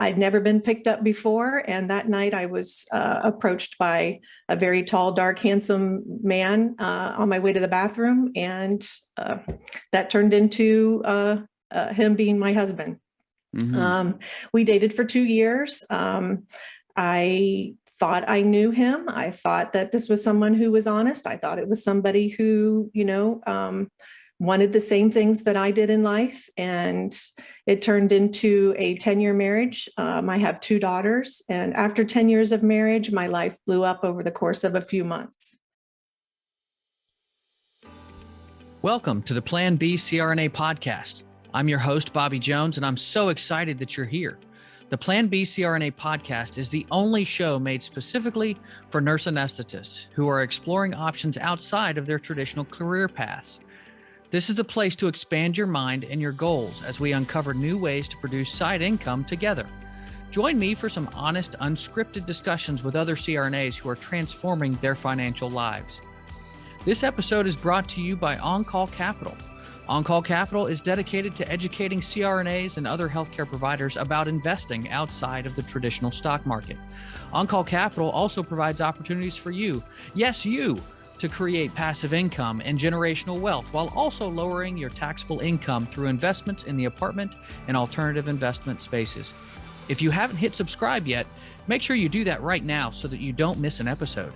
I'd never been picked up before. And that night I was approached by a very tall, dark, handsome man on my way to the bathroom. And that turned into him being my husband. We dated for 2 years. I thought I knew him. I thought that this was someone who was honest. I thought it was somebody who, wanted the same things that I did in life. And it turned into a 10-year marriage. I have 2 daughters. And after 10 years of marriage, my life blew up over the course of a few months. Welcome to the Plan B CRNA podcast. I'm your host, Bobby Jones, and I'm so excited that you're here. The Plan B CRNA podcast is the only show made specifically for nurse anesthetists who are exploring options outside of their traditional career paths. This is the place to expand your mind and your goals as we uncover new ways to produce side income together. Join me for some honest, unscripted discussions with other CRNAs who are transforming their financial lives. This episode is brought to you by On-Call Capital. On-Call Capital is dedicated to educating CRNAs and other healthcare providers about investing outside of the traditional stock market. On-Call Capital also provides opportunities for you, yes, you, to create passive income and generational wealth while also lowering your taxable income through investments in the apartment and alternative investment spaces. If you haven't hit subscribe yet, make sure you do that right now so that you don't miss an episode.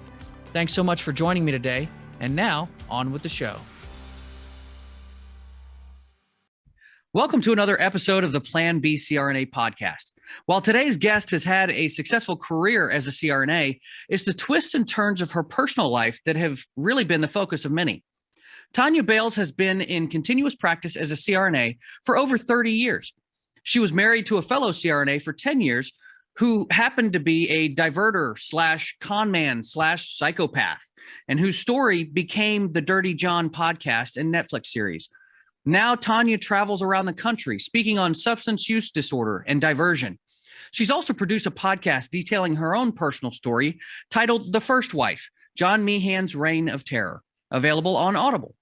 Thanks so much for joining me today. And now, on with the show. Welcome to another episode of the Plan B CRNA podcast. While today's guest has had a successful career as a CRNA, it's the twists and turns of her personal life that have really been the focus of many. Tonia Bales has been in continuous practice as a CRNA for over 30 years. She was married to a fellow CRNA for 10 years who happened to be a diverter / con man / psychopath, and whose story became the Dirty John podcast and Netflix series. Now, Tonia travels around the country speaking on substance use disorder and diversion. She's also produced a podcast detailing her own personal story titled The First Wife, John Meehan's Reign of Terror, available on Audible.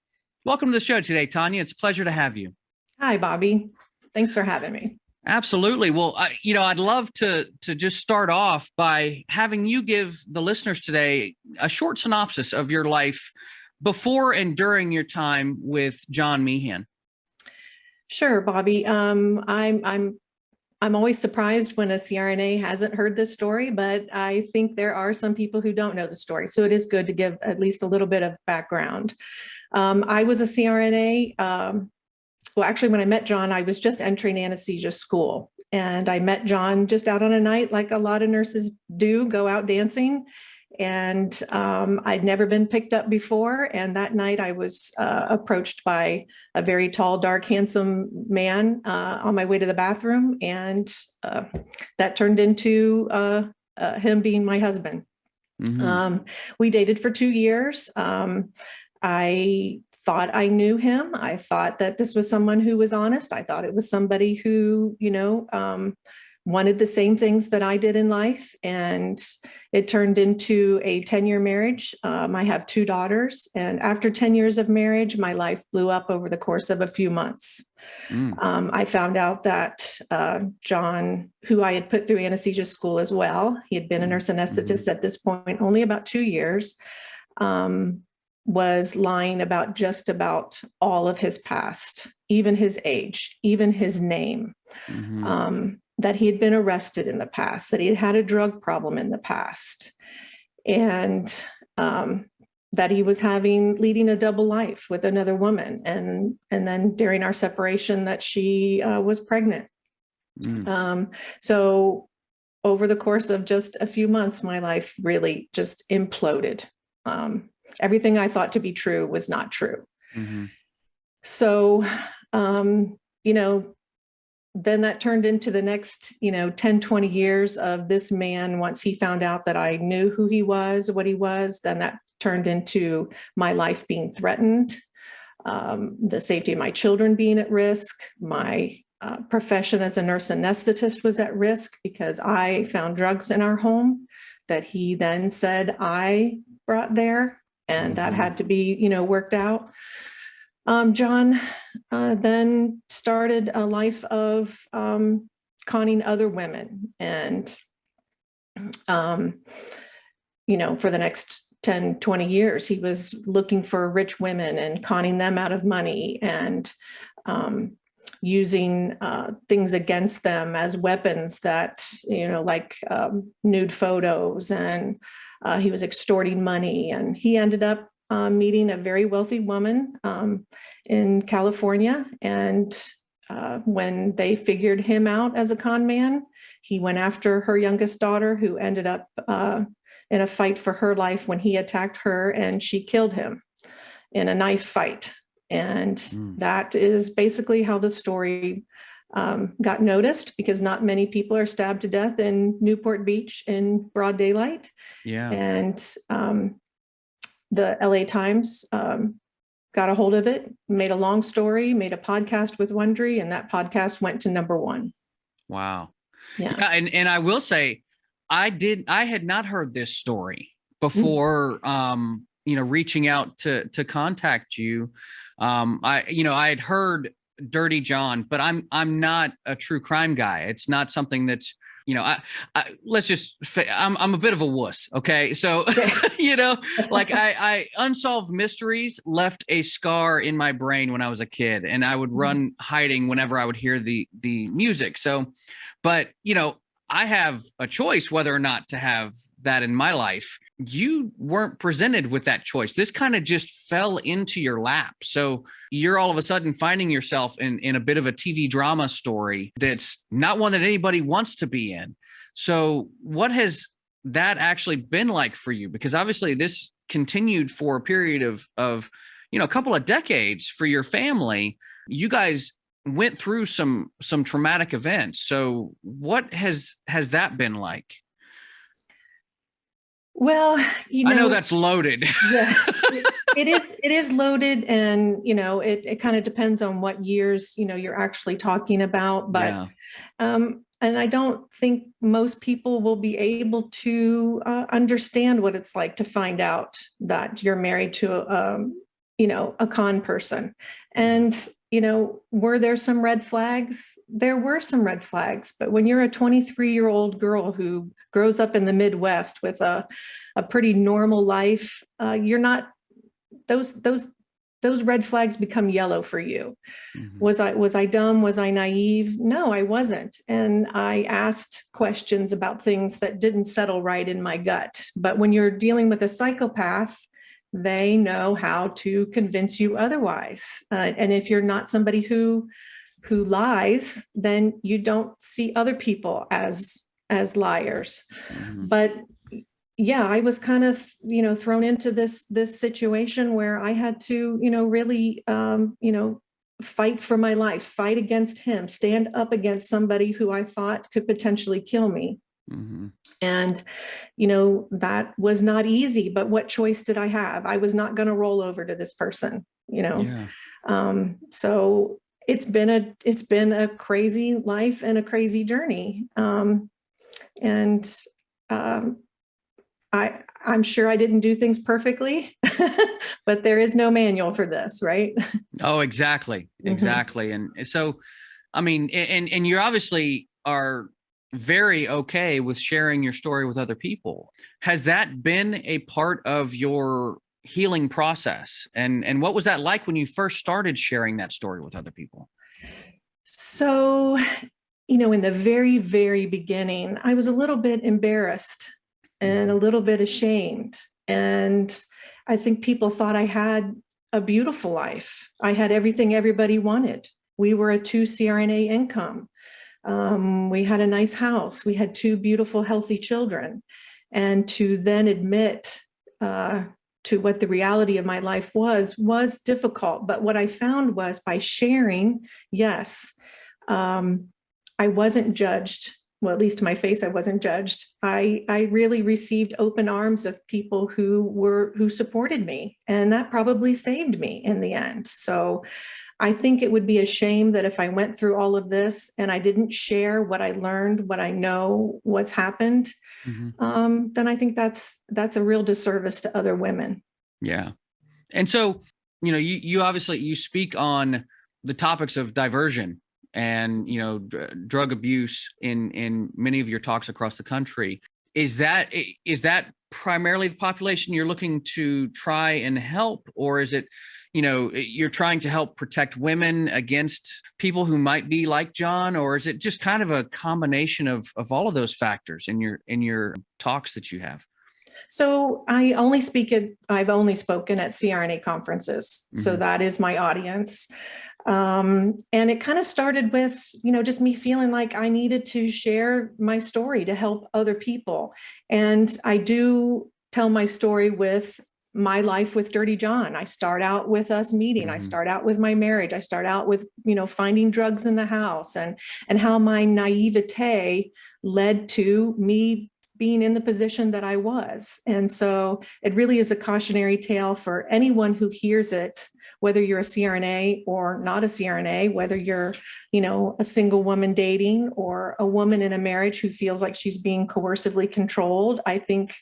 Welcome to the show today, Tonia. It's a pleasure to have you. Hi, Bobby. Thanks for having me. Absolutely. Well, I'd love to just start off by having you give the listeners today a short synopsis of your life before and during your time with John Meehan. Sure, Bobby. I'm always surprised when a CRNA hasn't heard this story, but I think there are some people who don't know the story. So it is good to give at least a little bit of background. I was a CRNA. Well, actually, when I met John, I was just entering anesthesia school. And I met John just out on a night like a lot of nurses do, go out dancing. And I'd never been picked up before. And that night I was approached by a very tall, dark, handsome man on my way to the bathroom. And that turned into him being my husband. We dated for 2 years. I thought I knew him. I thought that this was someone who was honest. I thought it was somebody who, wanted the same things that I did in life. And it turned into a 10-year marriage. I have 2 daughters. And after 10 years of marriage, my life blew up over the course of a few months. I found out that John, who I had put through anesthesia school as well, he had been a nurse anesthetist at this point, only about 2 years, was lying about just about all of his past, even his age, even his name. That he had been arrested in the past, that he had had a drug problem in the past, and that he was leading a double life with another woman. And then during our separation that she was pregnant. So over the course of just a few months, my life really just imploded. Everything I thought to be true was not true. So, then that turned into the next, 10, 20 years of this man. Once he found out that I knew who he was, what he was, then that turned into my life being threatened, the safety of my children being at risk. My profession as a nurse anesthetist was at risk because I found drugs in our home that he then said I brought there, and that had to be, worked out. John then started a life of conning other women. And, for the next 10, 20 years, he was looking for rich women and conning them out of money and using things against them as weapons that, like nude photos, and he was extorting money. And he ended up meeting a very wealthy woman in California. And when they figured him out as a con man, he went after her youngest daughter, who ended up in a fight for her life when he attacked her, and she killed him in a knife fight. And that is basically how the story got noticed, because not many people are stabbed to death in Newport Beach in broad daylight. Yeah. And the LA Times got a hold of it, made a long story, made a podcast with Wondery, and that podcast went to #1. Wow. Yeah. And I will say, I had not heard this story before, reaching out to contact you. I had heard Dirty John, but I'm not a true crime guy. It's not something that's, I'm a bit of a wuss. Okay. So, like I unsolved mysteries left a scar in my brain when I was a kid, and I would run hiding whenever I would hear the music. So, but, I have a choice whether or not to have that in my life. You weren't presented with that choice. This kind of just fell into your lap. So you're all of a sudden finding yourself in a bit of a TV drama story that's not one that anybody wants to be in. So what has that actually been like for you? Because obviously this continued for a period of a couple of decades for your family. You guys went through some traumatic events. So what has that been like? Well, I know that's loaded. Yeah, it is loaded. And, it kind of depends on what years, you're actually talking about. But, and I don't think most people will be able to understand what it's like to find out that you're married to a con person. And, were there some red flags? There were some red flags. But when you're a 23-year-old girl who grows up in the Midwest with a pretty normal life, you're not, those red flags become yellow for you. Mm-hmm. Was I dumb? Was I naive? No, I wasn't. And I asked questions about things that didn't settle right in my gut. But when you're dealing with a psychopath, they know how to convince you otherwise. And if you're not somebody who lies, then you don't see other people as liars. Mm-hmm. But yeah, I was kind of, thrown into this situation where I had to, really, fight for my life, fight against him, stand up against somebody who I thought could potentially kill me. Mm-hmm. And, that was not easy, but what choice did I have? I was not going to roll over to this person, Yeah. So it's been a crazy life and a crazy journey. I'm sure I didn't do things perfectly, but there is no manual for this, right? Oh, exactly. Exactly. Mm-hmm. And so, I mean, and you obviously are very okay with sharing your story with other people. Has that been a part of your healing process? And what was that like when you first started sharing that story with other people? So, in the very, very beginning, I was a little bit embarrassed and a little bit ashamed. And I think people thought I had a beautiful life. I had everything everybody wanted. We were a 2 CRNA income. We had a nice house. We had 2 beautiful, healthy children. And to then admit to what the reality of my life was difficult. But what I found was by sharing, yes, I wasn't judged. Well, at least to my face, I wasn't judged. I really received open arms of people who supported me, and that probably saved me in the end. So I think it would be a shame that if I went through all of this and I didn't share what I learned, what I know, what's happened, then I think that's a real disservice to other women. Yeah. And so, you obviously, you speak on the topics of diversion and, drug abuse in many of your talks across the country. Is that primarily the population you're looking to try and help, or is it, you're trying to help protect women against people who might be like John, or is it just kind of a combination of all of those factors in your talks that you have? So I've only spoken at CRNA conferences. So that is my audience. And it kind of started with, just me feeling like I needed to share my story to help other people. And I do tell my story with my life with Dirty John. I start out with us meeting. I start out with my marriage. I start out with, finding drugs in the house and how my naivete led to me being in the position that I was. And so it really is a cautionary tale for anyone who hears it, whether you're a CRNA or not a CRNA, whether you're, a single woman dating or a woman in a marriage who feels like she's being coercively controlled. I think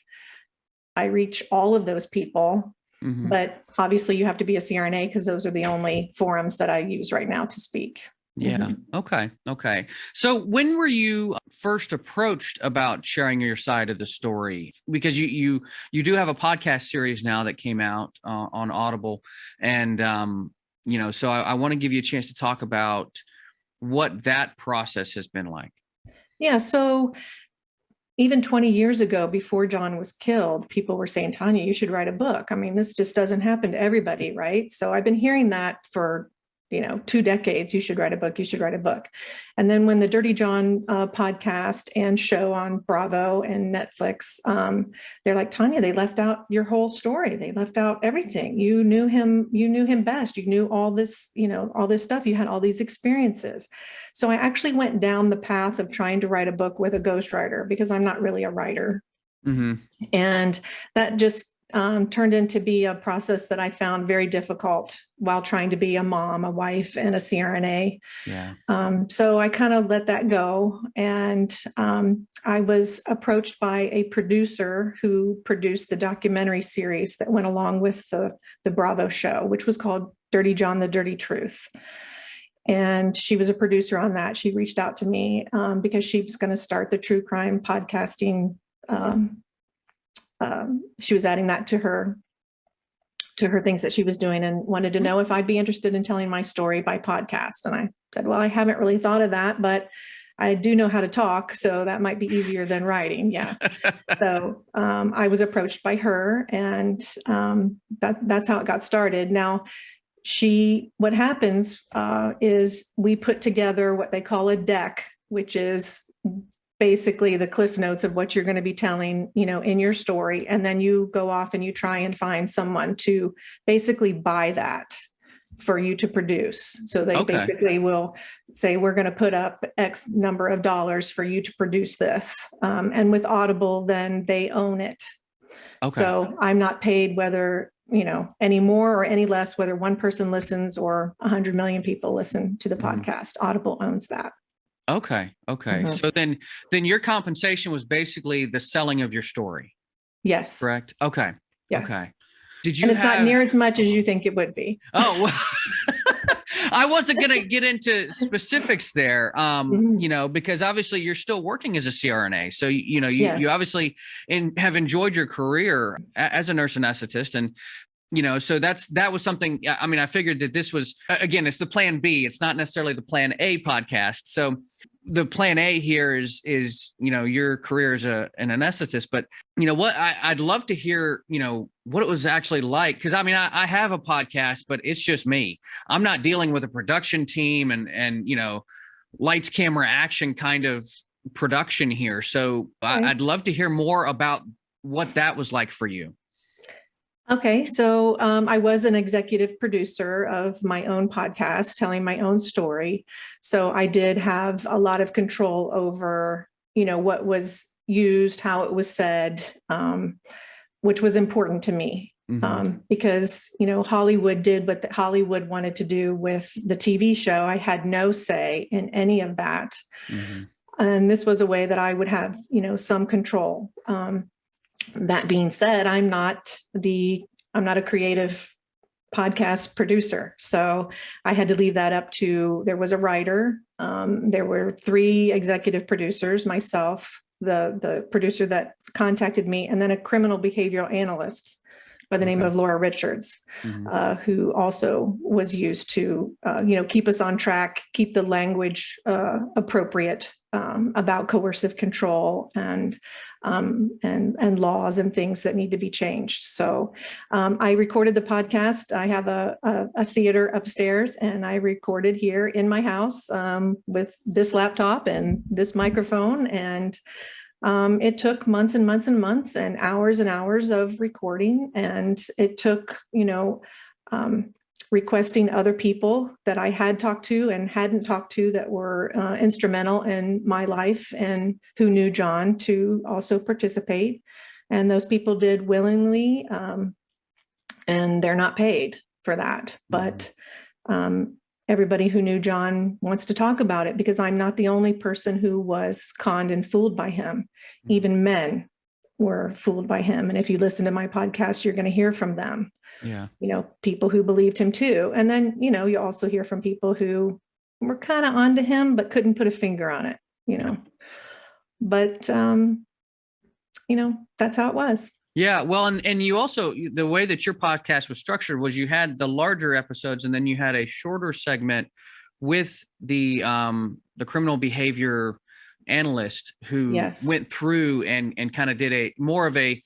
I reach all of those people, but obviously you have to be a CRNA because those are the only forums that I use right now to speak. Yeah. Okay. So when were you first approached about sharing your side of the story? Because you do have a podcast series now that came out on Audible, and so I want to give you a chance to talk about what that process has been like. Yeah. So even 20 years ago, before John was killed, people were saying, Tonia, you should write a book. I mean, this just doesn't happen to everybody, right? So I've been hearing that for 2 decades. You should write a book. You should write a book. And then when the Dirty John podcast and show on Bravo and Netflix, they're like, Tonia, they left out your whole story. They left out everything. You knew him best. You knew all this, all this stuff. You had all these experiences. So I actually went down the path of trying to write a book with a ghostwriter because I'm not really a writer. And that just turned into be a process that I found very difficult while trying to be a mom, a wife, and a CRNA. Yeah. So I kind of let that go. And I was approached by a producer who produced the documentary series that went along with the Bravo show, which was called Dirty John, The Dirty Truth. And she was a producer on that. She reached out to me because she was going to start the true crime podcasting. She was adding that to her things that she was doing and wanted to know if I'd be interested in telling my story by podcast. And I said, well, I haven't really thought of that, but I do know how to talk. So that might be easier than writing. Yeah. So I was approached by her, and that's how it got started. Now, what happens is we put together what they call a deck, which is basically the cliff notes of what you're going to be telling, in your story. And then you go off and you try and find someone to basically buy that for you to produce. So they basically will say, we're going to put up X number of dollars for you to produce this. And with Audible, then they own it. So I'm not paid whether, any more or any less, whether one person listens or 100 million people listen to the podcast. Audible owns that. Okay. So then your compensation was basically the selling of your story. Yes. Correct. Okay. Yes. Okay. Did you? And it's not near as much as you think it would be. Oh, well, I wasn't going to get into specifics there, because obviously you're still working as a CRNA. So, you obviously have enjoyed your career as a nurse anesthetist, and so that was something. I mean, I figured that this was, again, it's the plan B. It's not necessarily the plan A podcast. So the plan A here is your career as an anesthetist. But what I'd love to hear, what it was actually like, because I mean, I have a podcast, but it's just me. I'm not dealing with a production team and lights, camera, action kind of production here. So I'd love to hear more about what that was like for you. Okay, so I was an executive producer of my own podcast, telling my own story. So I did have a lot of control over, what was used, how it was said, which was important to me. Because, Hollywood did what Hollywood wanted to do with the TV show. I had no say in any of that. And this was a way that I would have, some control. That being said, I'm not a creative podcast producer. So I had to leave that up to, there was a writer. There were 3 executive producers, myself, the producer that contacted me, and then a criminal behavioral analyst by the name of Laura Richards, who also was used to, keep us on track, keep the language appropriate about coercive control and laws and things that need to be changed. So I recorded the podcast. I have a theater upstairs, and I recorded here in my house with this laptop and this microphone. And it took months and months and months and hours of recording. And it took, requesting other people that I had talked to and hadn't talked to that were instrumental in my life and who knew John to also participate. And those people did willingly, and they're not paid for that. But everybody who knew John wants to talk about it, because I'm not the only person who was conned and fooled by him. Even men were fooled by him. And if you listen to my podcast, you're going to hear from them. Yeah. People who believed him too. And then, you also hear from people who were kind of onto him, but couldn't put a finger on it, But, that's how it was. Yeah. Well, and you also, the way that your podcast was structured was you had the larger episodes, and then you had a shorter segment with the criminal behavior analyst who went through and kind of did more of a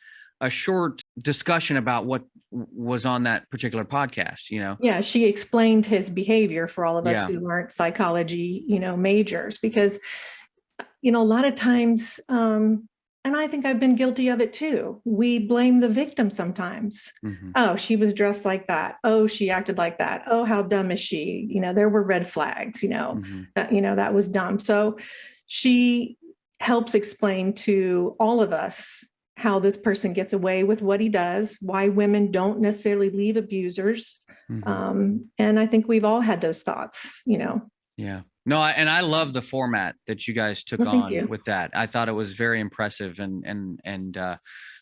short discussion about what was on that particular podcast, Yeah, she explained his behavior for all of us who aren't psychology, majors, because, a lot of times, and I think I've been guilty of it too, we blame the victim sometimes. Oh, she was dressed like that. Oh, she acted like that. Oh, how dumb is she? There were red flags, that was dumb. So she helps explain to all of us how this person gets away with what he does, why women don't necessarily leave abusers. And I think we've all had those thoughts, Yeah. No, and I love the format that you guys took on with that. I thought it was very impressive. And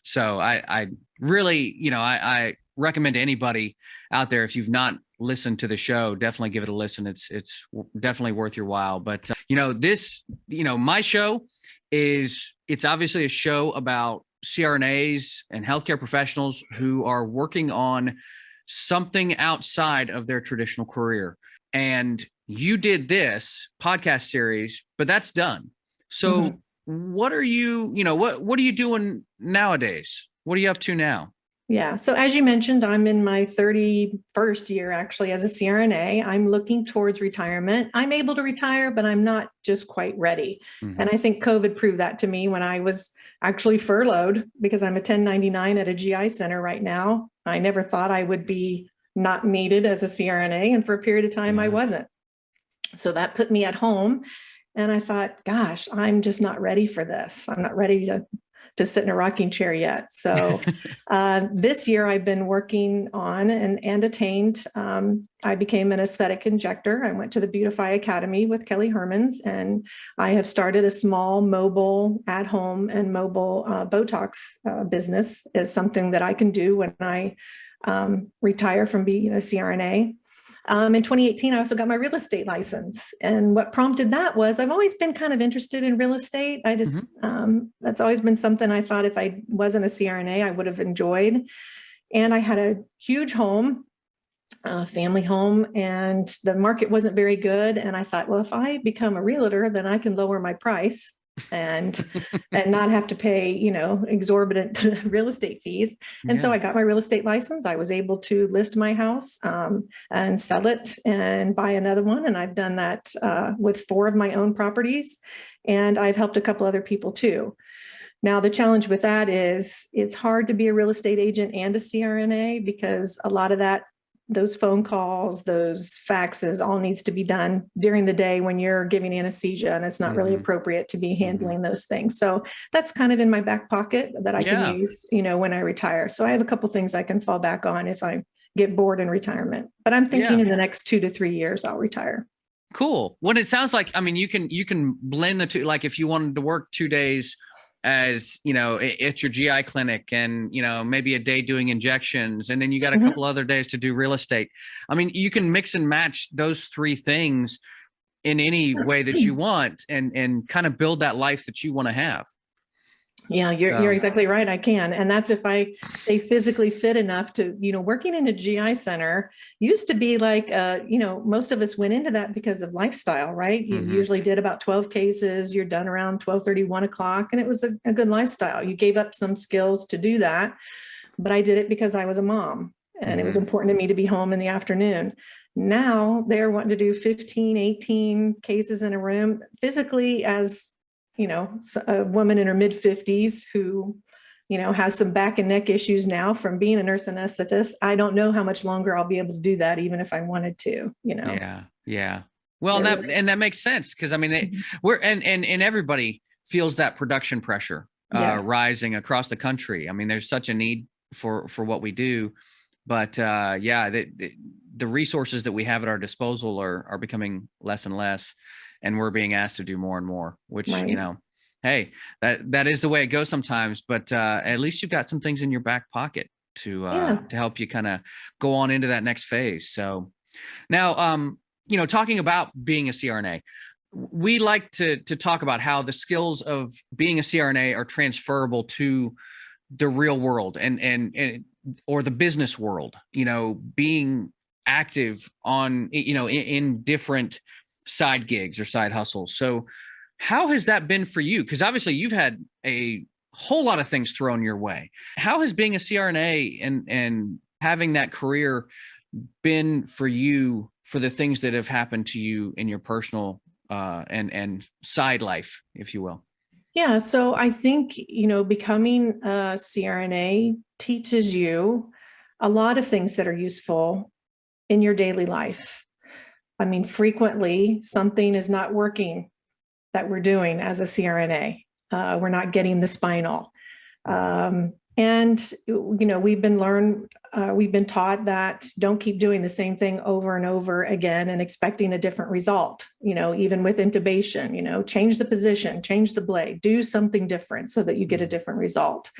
so I really, I recommend to anybody out there, if you've not listened to the show, definitely give it a listen. It's definitely worth your while. But, my show it's obviously a show about CRNAs and healthcare professionals who are working on something outside of their traditional career. And you did this podcast series, but that's done. So what are you, what are you doing nowadays? What are you up to now? Yeah. So as you mentioned, I'm in my 31st year actually as a CRNA. I'm looking towards retirement. I'm able to retire, but I'm not just quite ready. And I think COVID proved that to me when I was actually furloughed, because I'm a 1099 at a GI center right now. I never thought I would be not needed as a CRNA. And for a period of time, I wasn't. So that put me at home. And I thought, gosh, I'm just not ready for this. I'm not ready to sit in a rocking chair yet. So this year I've been working on and attained. I became an aesthetic injector. I went to the Beautify Academy with Kelly Hermans, and I have started a small mobile at-home and mobile Botox business. Is something that I can do when I retire from being a CRNA. In 2018, I also got my real estate license. And what prompted that was I've always been kind of interested in real estate. I just, that's always been something I thought if I wasn't a CRNA, I would have enjoyed. And I had a huge home, family home, and the market wasn't very good. And I thought, well, if I become a realtor, then I can lower my price and not have to pay, exorbitant real estate fees. And so I got my real estate license. I was able to list my house and sell it and buy another one. And I've done that with 4 of my own properties. And I've helped a couple other people too. Now, the challenge with that is it's hard to be a real estate agent and a CRNA, because a lot of those phone calls, those faxes, all needs to be done during the day when you're giving anesthesia, and it's not really appropriate to be handling those things. So that's kind of in my back pocket that I can use, when I retire. So I have a couple things I can fall back on if I get bored in retirement. But I'm thinking in the next 2 to 3 years, I'll retire. Cool. Well, it sounds like, you can blend the two. Like if you wanted to work 2 days as, at your GI clinic and, maybe a day doing injections. And then you got a Mhm. couple other days to do real estate. I mean, you can mix and match those three things in any way that you want and kind of build that life that you want to have. Yeah, you're exactly right. I can. And that's if I stay physically fit enough to, working in a GI center used to be like, most of us went into that because of lifestyle, right? You usually did about 12 cases. You're done around 12:30, 1 o'clock. And it was a good lifestyle. You gave up some skills to do that. But I did it because I was a mom and it was important to me to be home in the afternoon. Now they're wanting to do 15, 18 cases in a room physically as a woman in her mid 50s who, has some back and neck issues now from being a nurse anesthetist. I don't know how much longer I'll be able to do that, even if I wanted to, Yeah. Well, that makes sense. Cause I mean, and everybody feels that production pressure, rising across the country. I mean, there's such a need for what we do, but, the resources that we have at our disposal are becoming less and less. And we're being asked to do more and more, which, hey, that is the way it goes sometimes, but at least you've got some things in your back pocket to help you kind of go on into that next phase. So now, talking about being a CRNA, we like to talk about how the skills of being a CRNA are transferable to the real world and or the business world, being active on, in different side gigs or side hustles. So how has that been for you? Because obviously you've had a whole lot of things thrown your way. How has being a CRNA and having that career been for you for the things that have happened to you in your personal and side life, if you will? Yeah, so I think, becoming a CRNA teaches you a lot of things that are useful in your daily life. I mean, frequently something is not working that we're doing as a CRNA. We're not getting the spinal. And, we've been taught that don't keep doing the same thing over and over again and expecting a different result, even with intubation, change the position, change the blade, do something different so that you get a different result.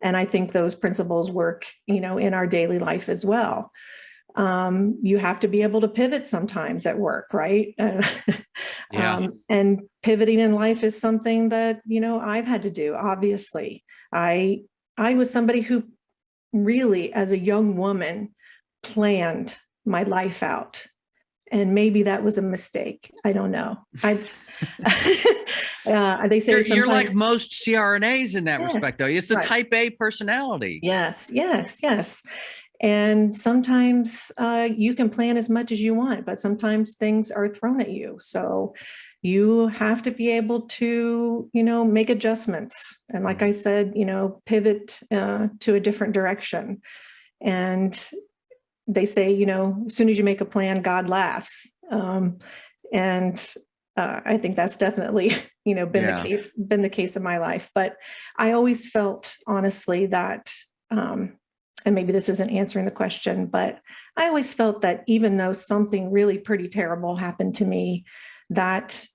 And I think those principles work, in our daily life as well. You have to be able to pivot sometimes at work, right? And pivoting in life is something that, I've had to do. Obviously, I was somebody who really, as a young woman, planned my life out. And maybe that was a mistake. I don't know. They say you're like most CRNAs in that respect, though. It's the type A personality. Yes. And sometimes you can plan as much as you want, but sometimes things are thrown at you. So you have to be able to, make adjustments. And like I said, pivot to a different direction. And they say, as soon as you make a plan, God laughs. And I think that's definitely, been the case in my life. But I always felt, honestly, that and maybe this isn't answering the question, but I always felt that even though something really pretty terrible happened to me, that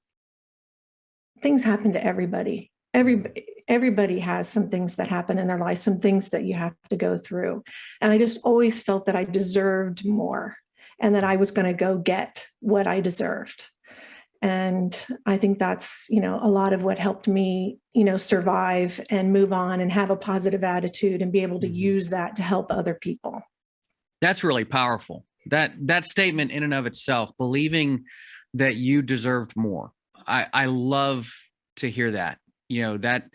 things happen to everybody. Everybody has some things that happen in their life, some things that you have to go through. And I just always felt that I deserved more and that I was going to go get what I deserved. And I think that's, a lot of what helped me, survive and move on and have a positive attitude and be able to use that to help other people. That's really powerful. That statement in and of itself, believing that you deserved more. I love to hear that. That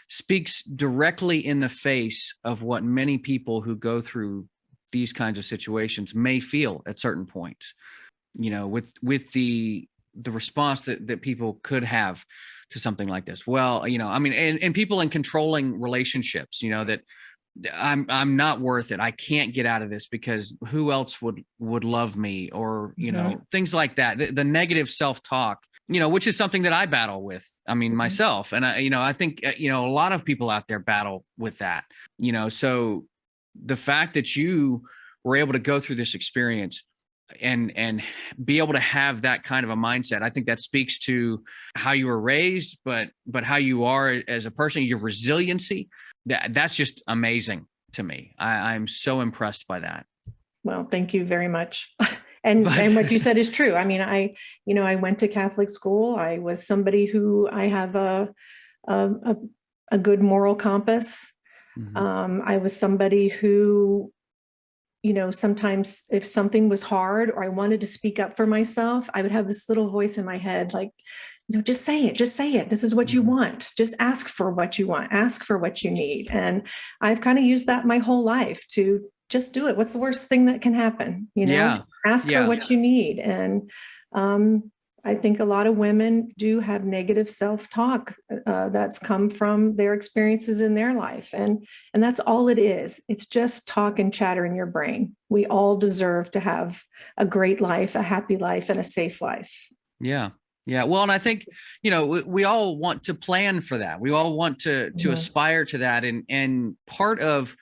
speaks directly in the face of what many people who go through these kinds of situations may feel at certain points, with the response that people could have to something like this. Well, and people in controlling relationships, that I'm not worth it. I can't get out of this because who else would love me, or, things like that. The negative self-talk, which is something that I battle with. I mean, myself. And I think, a lot of people out there battle with that, so the fact that you were able to go through this experience, and be able to have that kind of a mindset. I think that speaks to how you were raised, but how you are as a person, your resiliency. That's just amazing to me. I'm so impressed by that. Well, thank you very much. And what you said is true. I mean, I went to Catholic school. I was somebody who I have a good moral compass. Mm-hmm. I was somebody who, sometimes if something was hard or I wanted to speak up for myself, I would have this little voice in my head, like, just say it, just say it. This is what you want. Just ask for what you want, ask for what you need. And I've kind of used that my whole life to just do it. What's the worst thing that can happen? Ask for what you need. And I think a lot of women do have negative self-talk that's come from their experiences in their life. And that's all it is. It's just talk and chatter in your brain. We all deserve to have a great life, a happy life, and a safe life. Yeah. Yeah. Well, and I think, we all want to plan for that. We all want to aspire to that. And part of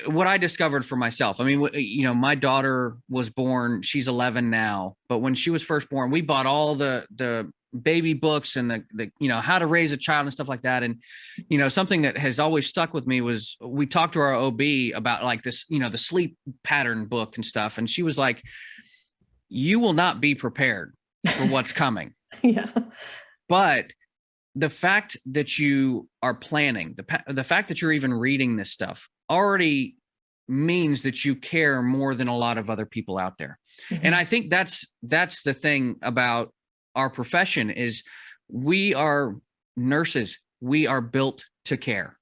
what I discovered for myself, I mean, my daughter was born, she's 11 now, but when she was first born, we bought all the baby books and the how to raise a child and stuff like that. And, something that has always stuck with me was we talked to our OB about like this, the sleep pattern book and stuff. And she was like, you will not be prepared for what's coming. Yeah. But the fact that you are planning, the fact that you're even reading this stuff already means that you care more than a lot of other people out there. Mm-hmm. And I think that's the thing about our profession is we are nurses. We are built to care.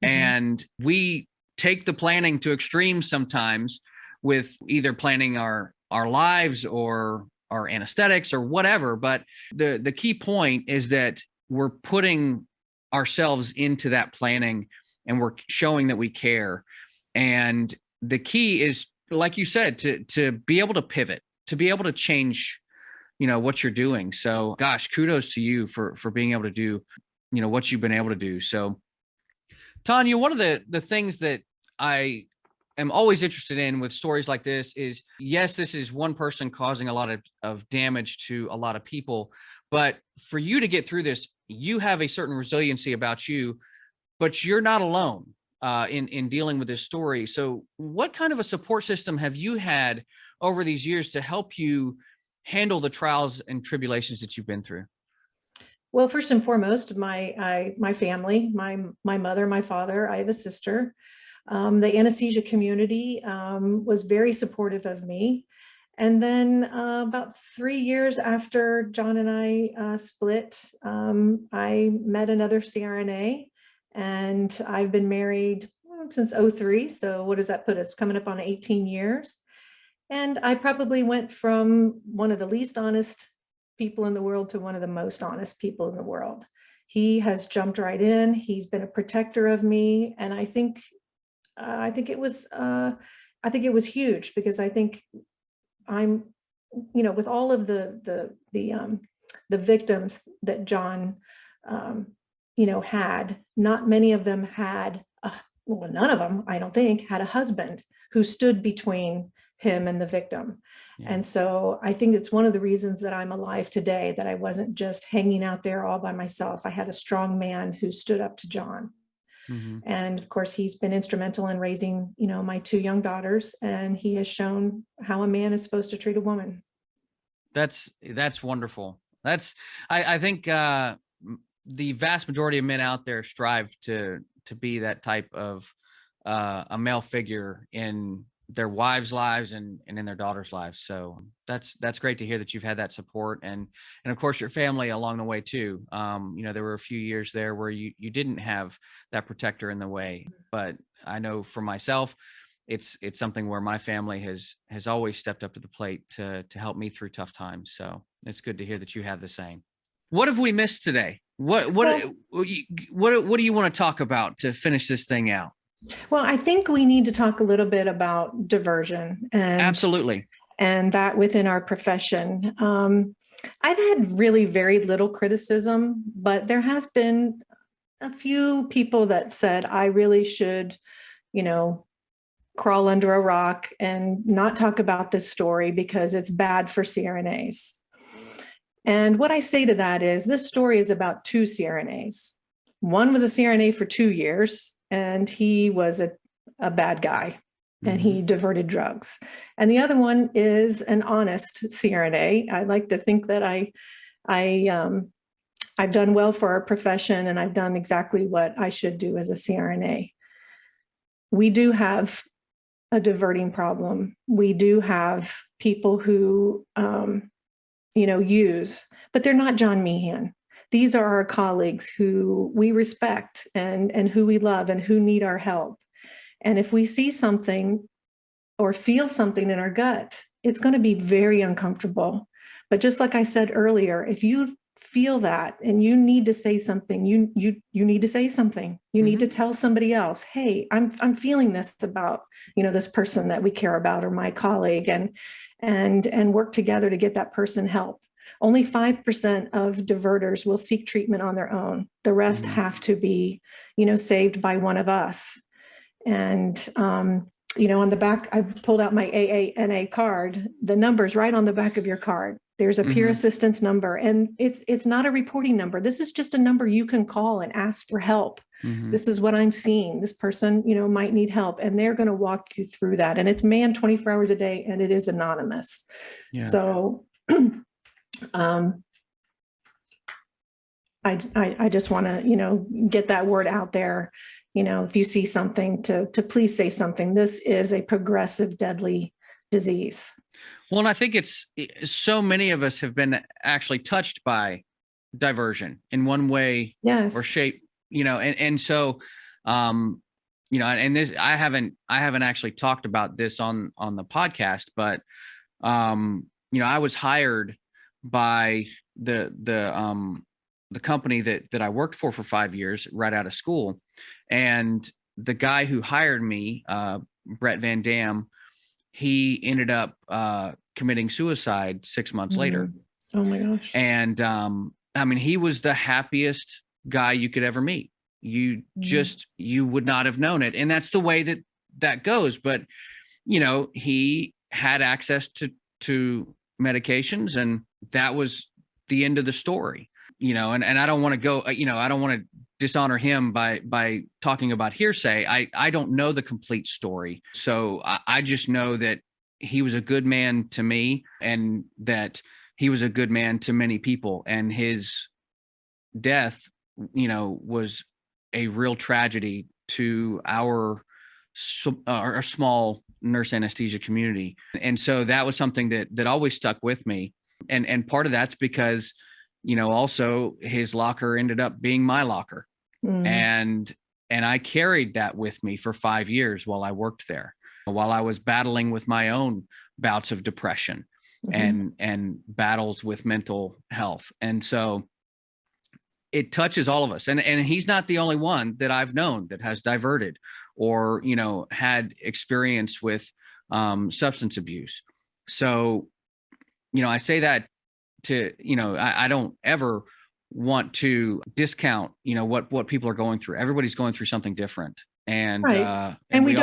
Mm-hmm. And we take the planning to extremes sometimes with either planning our lives or our anesthetics or whatever. But the key point is that we're putting ourselves into that planning and we're showing that we care. And the key is, like you said, to be able to pivot, to be able to change, what you're doing. So gosh, kudos to you for being able to do, what you've been able to do. So Tonia, one of the things that I am always interested in with stories like this is, yes, this is one person causing a lot of damage to a lot of people, but for you to get through this, you have a certain resiliency about you, but you're not alone in dealing with this story. So what kind of a support system have you had over these years to help you handle the trials and tribulations that you've been through? Well, first and foremost, my family, my mother, my father, I have a sister. The anesthesia community was very supportive of me. And then about 3 years after John and I split, I met another CRNA, and I've been married since 2003. So what does that put us? Coming up on 18 years. And I probably went from one of the least honest people in the world to one of the most honest people in the world. He has jumped right in. He's been a protector of me. And I think it was huge, because I think I'm, with all of the victims that John, had, not many of them had, none of them, I don't think, had a husband who stood between him and the victim. Yeah. And so I think it's one of the reasons that I'm alive today, that I wasn't just hanging out there all by myself. I had a strong man who stood up to John. Mm-hmm. And of course, he's been instrumental in raising, my 2 young daughters, and he has shown how a man is supposed to treat a woman. That's wonderful. I think the vast majority of men out there strive to be that type of a male figure in their wives' lives and in their daughters' lives. So that's great to hear that you've had that support, and of course your family along the way too. There were a few years there where you didn't have that protector in the way, but I know for myself, it's something where my family has always stepped up to the plate to help me through tough times. So it's good to hear that you have the same. What have we missed today? What do you want to talk about to finish this thing out? Well, I think we need to talk a little bit about diversion, and absolutely, and that within our profession. I've had really very little criticism, but there has been a few people that said I really should, crawl under a rock and not talk about this story because it's bad for CRNAs. And what I say to that is this story is about two CRNAs. One was a CRNA for 2 years, and he was a bad guy, and he diverted drugs. And the other one is an honest CRNA. I like to think that I've done well for our profession, and I've done exactly what I should do as a CRNA. We do have a diverting problem. We do have people who, use, but they're not John Meehan. These are our colleagues who we respect and who we love and who need our help. And if we see something or feel something in our gut, it's going to be very uncomfortable. But just like I said earlier, if you feel that and you need to say something, you need to say something. You need to tell somebody else, hey, I'm feeling this about, this person that we care about or my colleague, and work together to get that person help. Only 5% of diverters will seek treatment on their own. The rest have to be, saved by one of us. And, on the back, I pulled out my AANA card. The number's right on the back of your card. There's a peer assistance number, and it's not a reporting number. This is just a number you can call and ask for help. This is what I'm seeing. This person, might need help, and they're going to walk you through that. And it's manned 24 hours a day, and it is anonymous. Yeah. So, I just want to, get that word out there. If you see something, to please say something. This is a progressive, deadly disease. Well, and I think it's so many of us have been actually touched by diversion in one way or shape, and so, and this, I haven't actually talked about this on the podcast, but, I was hired by the company that I worked for 5 years right out of school. And the guy who hired me, Brett Van Dam, he ended up committing suicide 6 months later. Oh my gosh. And he was the happiest guy you could ever meet. You would not have known it. And that's the way that goes. But, he had access to medications, and that was the end of the story. And I don't want to go, I don't want to dishonor him by talking about hearsay. I don't know the complete story. So I just know that he was a good man to me, and that he was a good man to many people. And his death, was a real tragedy to our small nurse anesthesia community. And so that was something that always stuck with me. And part of that's because, also his locker ended up being my locker. And I carried that with me for 5 years while I worked there, while I was battling with my own bouts of depression and battles with mental health. And so it touches all of us. And he's not the only one that I've known that has diverted or, had experience with substance abuse. So, I say that to, I don't ever want to discount, what people are going through. Everybody's going through something different. And, right. And we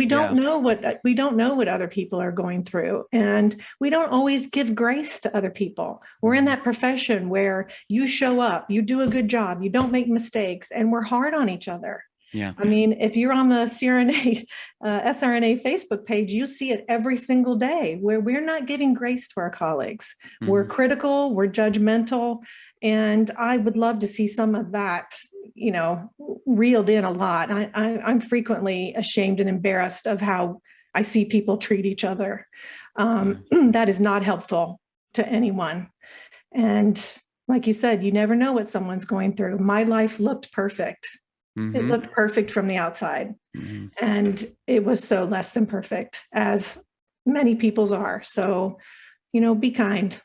don't know what other people are going through. And we don't always give grace to other people. We're in that profession where you show up, you do a good job, you don't make mistakes, and we're hard on each other. Yeah. I mean, if you're on the CRNA, SRNA Facebook page, you see it every single day where we're not giving grace to our colleagues. We're critical, we're judgmental. And I would love to see some of that, reeled in a lot. I'm frequently ashamed and embarrassed of how I see people treat each other. That is not helpful to anyone. And like you said, you never know what someone's going through. My life looked perfect. It looked perfect from the outside. And it was so less than perfect, as many people's are. So, be kind.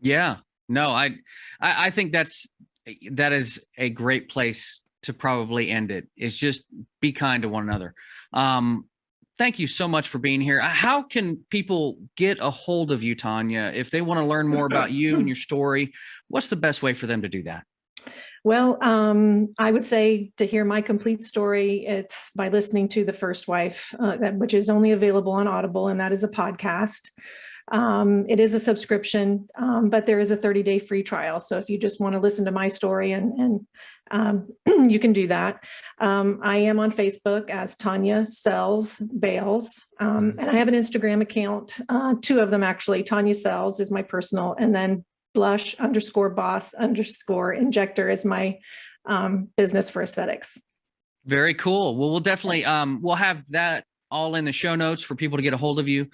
Yeah. No, I think that is a great place to probably end it, is just be kind to one another. Thank you so much for being here. How can people get a hold of you, Tonia, if they want to learn more about you and your story? What's the best way for them to do that? Well, I would say to hear my complete story, it's by listening to The First Wife, which is only available on Audible, and that is a podcast. It is a subscription, but there is a 30-day free trial. So if you just want to listen to my story and you can do that. I am on Facebook as Tonia Bales. And I have an Instagram account, two of them actually. Tonia Sells is my personal, and then blush_boss_injector is my business for aesthetics. Very cool. Well, we'll definitely, we'll have that all in the show notes for people to get a hold of you.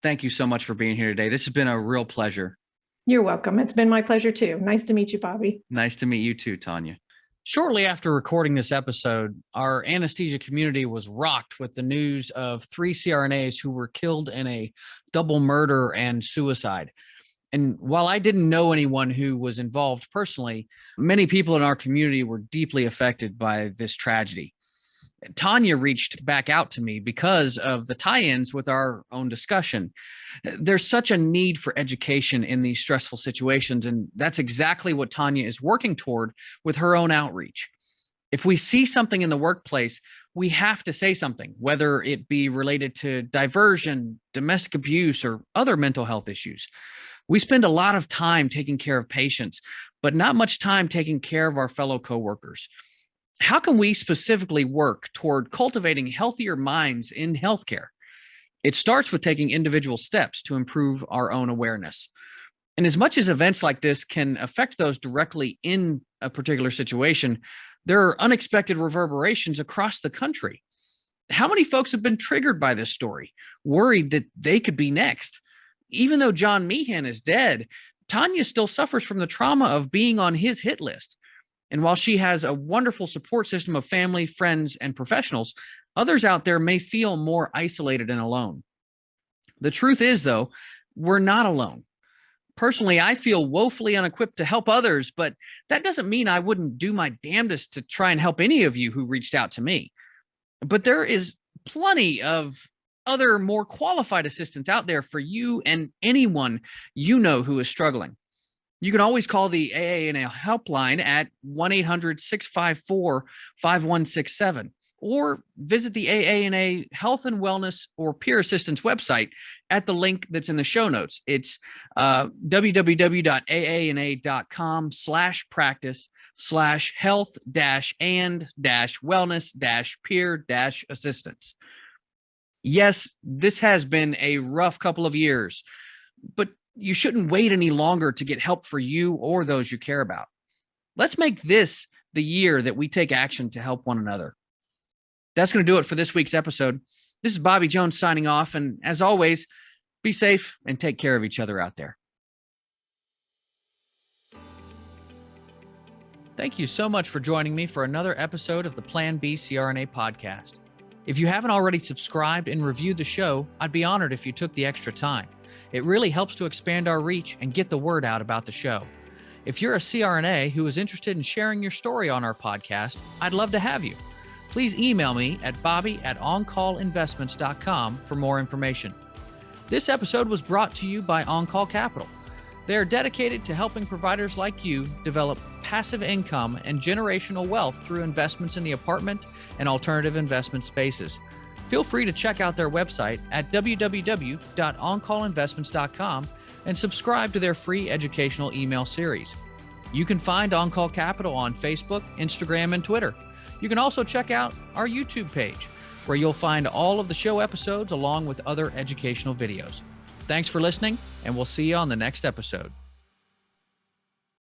Thank you so much for being here today. This has been a real pleasure. You're welcome. It's been my pleasure too. Nice to meet you, Bobby. Nice to meet you too, Tonia. Shortly after recording this episode, our anesthesia community was rocked with the news of 3 CRNAs who were killed in a double murder and suicide. And while I didn't know anyone who was involved personally, many people in our community were deeply affected by this tragedy. Tonia reached back out to me because of the tie-ins with our own discussion. There's such a need for education in these stressful situations, and that's exactly what Tonia is working toward with her own outreach. If we see something in the workplace, we have to say something, whether it be related to diversion, domestic abuse, or other mental health issues. We spend a lot of time taking care of patients, but not much time taking care of our fellow coworkers. How can we specifically work toward cultivating healthier minds in healthcare? It starts with taking individual steps to improve our own awareness. And as much as events like this can affect those directly in a particular situation, there are unexpected reverberations across the country. How many folks have been triggered by this story, worried that they could be next? Even though John Meehan is dead, Tonia still suffers from the trauma of being on his hit list. And while she has a wonderful support system of family, friends, and professionals, others out there may feel more isolated and alone. The truth is, though, we're not alone. Personally, I feel woefully unequipped to help others, but that doesn't mean I wouldn't do my damnedest to try and help any of you who reached out to me. But there is plenty of other more qualified assistance out there for you and anyone you know who is struggling. You can always call the AANA Helpline at 1-800-654-5167 or visit the AANA Health and Wellness or Peer Assistance website at the link that's in the show notes. It's www.aana.com/practice/health-and-wellness-peer-assistance. Yes, this has been a rough couple of years, but you shouldn't wait any longer to get help for you or those you care about. Let's make this the year that we take action to help one another. That's going to do it for this week's episode. This is Bobby Jones signing off. And as always, be safe and take care of each other out there. Thank you so much for joining me for another episode of the Plan B CRNA podcast. If you haven't already subscribed and reviewed the show, I'd be honored if you took the extra time. It really helps to expand our reach and get the word out about the show. If you're a CRNA who is interested in sharing your story on our podcast, I'd love to have you. Please email me at bobby@oncallinvestments.com for more information. This episode was brought to you by On-Call Capital. They are dedicated to helping providers like you develop passive income and generational wealth through investments in the apartment and alternative investment spaces. Feel free to check out their website at www.oncallinvestments.com and subscribe to their free educational email series. You can find On-Call Capital on Facebook, Instagram, and Twitter. You can also check out our YouTube page, where you'll find all of the show episodes along with other educational videos. Thanks for listening, and we'll see you on the next episode.